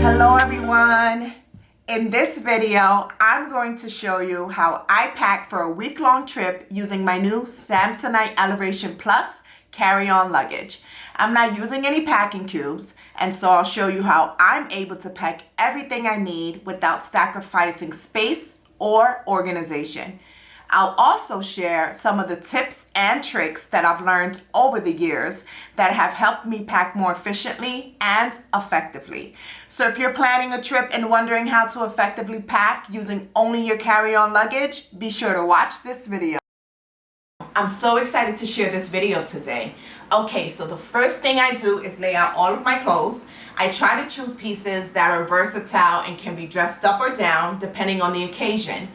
Hello everyone. In this video, I'm going to show you how I pack for a week-long trip using my new Samsonite Elevation Plus carry-on luggage. I'm not using any packing cubes, and so I'll show you how I'm able to pack everything I need without sacrificing space or organization. I'll also share some of the tips and tricks that I've learned over the years that have helped me pack more efficiently and effectively. So if you're planning a trip and wondering how to effectively pack using only your carry-on luggage, be sure to watch this video. I'm so excited to share this video today. Okay, so the first thing I do is lay out all of my clothes. I try to choose pieces that are versatile and can be dressed up or down depending on the occasion.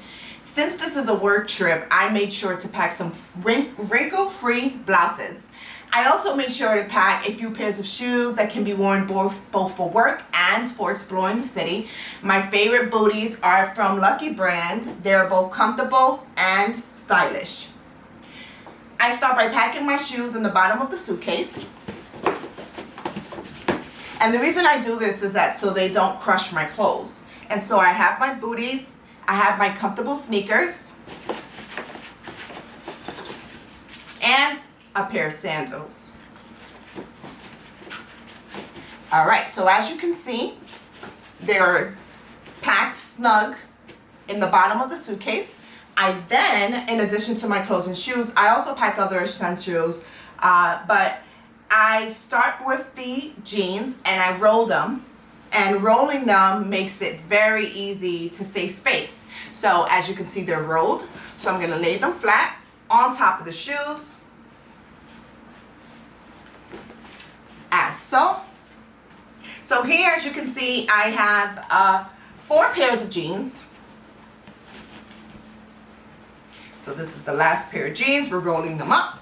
Since this is a work trip, I made sure to pack some wrinkle-free blouses. I also made sure to pack a few pairs of shoes that can be worn both for work and for exploring the city. My favorite booties are from Lucky brand. They're both comfortable and stylish. I start by packing my shoes in the bottom of the suitcase. And the reason I do this is that so they don't crush my clothes. And so I have my booties, I have my comfortable sneakers, and a pair of sandals. All right, so as you can see, they're packed snug in the bottom of the suitcase. I then, in addition to my clothes and shoes, I also pack other essentials, but I start with the jeans and I roll them. And rolling them makes it very easy to save space. So as you can see, they're rolled. So I'm going to lay them flat on top of the shoes, as so. So here, as you can see, I have 4 pairs of jeans. So this is the last pair of jeans. We're rolling them up.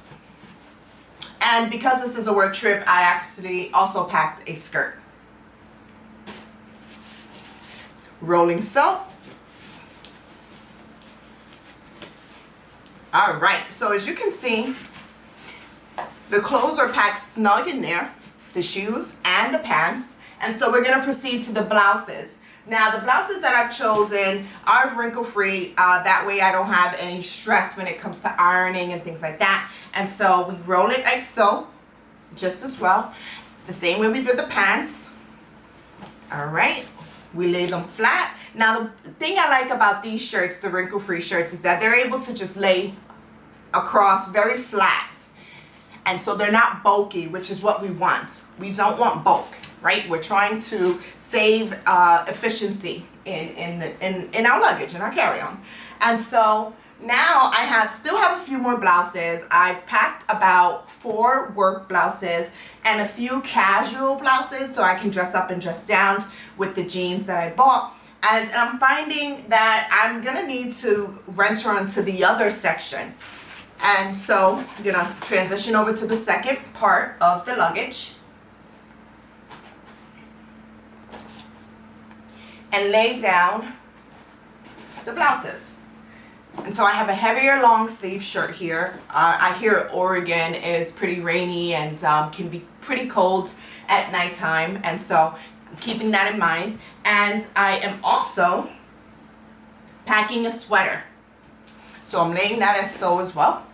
And because this is a work trip, I actually also packed a skirt. Rolling so. All right, so as you can see, the clothes are packed snug in there, the shoes and the pants. And so we're gonna proceed to the blouses. Now the blouses that I've chosen are wrinkle-free. That way I don't have any stress when it comes to ironing and things like that. And so we roll it like so, just as well. The same way we did the pants. All right. We lay them flat. Now the thing I like about these shirts, the wrinkle-free shirts, is that they're able to just lay across very flat. And so they're not bulky, which is what we want. We don't want bulk, right? We're trying to save efficiency in our luggage, in our carry-on. And so now I still have a few more blouses. I've packed about 4 work blouses and a few casual blouses so I can dress up and dress down with the jeans that I bought. And I'm finding that I'm gonna need to venture onto the other section. And so I'm gonna transition over to the second part of the luggage and lay down the blouses. And so I have a heavier long sleeve shirt here. I hear Oregon is pretty rainy and can be pretty cold at nighttime. And so I'm keeping that in mind. And I am also packing a sweater. So I'm laying that as so as well.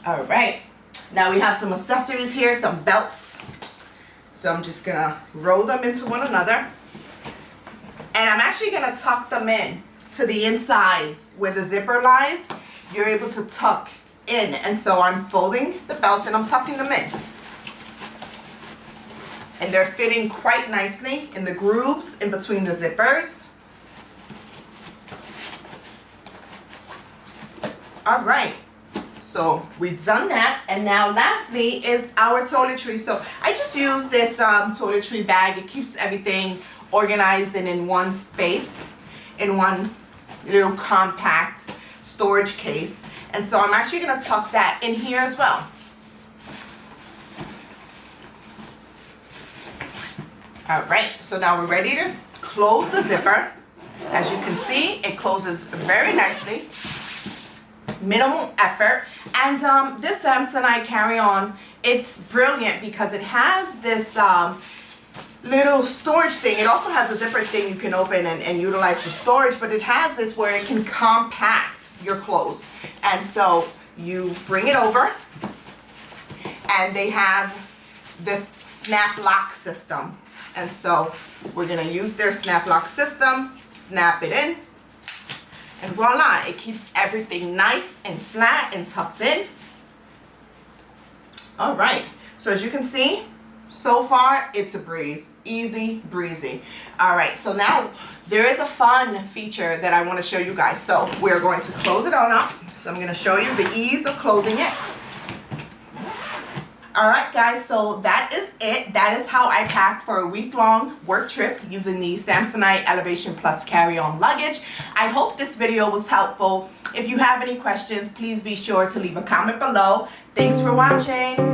All right. Now we have some accessories here, some belts. So I'm just gonna roll them into one another. And I'm actually going to tuck them in to the insides where the zipper lies. You're able to tuck in. And so I'm folding the belts and I'm tucking them in. And they're fitting quite nicely in the grooves in between the zippers. All right. So we've done that. And now lastly is our toiletry. So I just use this toiletry bag. It keeps everything organized and in one space, in one little compact storage case. And so I'm actually going to tuck that in here as well. All right, so now we're ready to close the zipper. As you can see, it closes very nicely. minimal effort. And this Samsonite carry-on, it's brilliant because it has this little storage thing. It also has a zipper thing you can open and utilize for storage, but it has this where it can compact your clothes. And so you bring it over, and they have this snap lock system. And so we're gonna use their snap lock system, snap it in, and voila, it keeps everything nice and flat and tucked in. All right, so as you can see, so far it's a breeze, easy breezy. All right, so now there is a fun feature that I want to show you guys. So we're going to close it on up. So I'm going to show you the ease of closing it. All right, guys, so that is it. That is how I pack for a week-long work trip using the Samsonite Elevation Plus carry-on luggage. I hope this video was helpful. If you have any questions, please be sure to leave a comment below. Thanks for watching.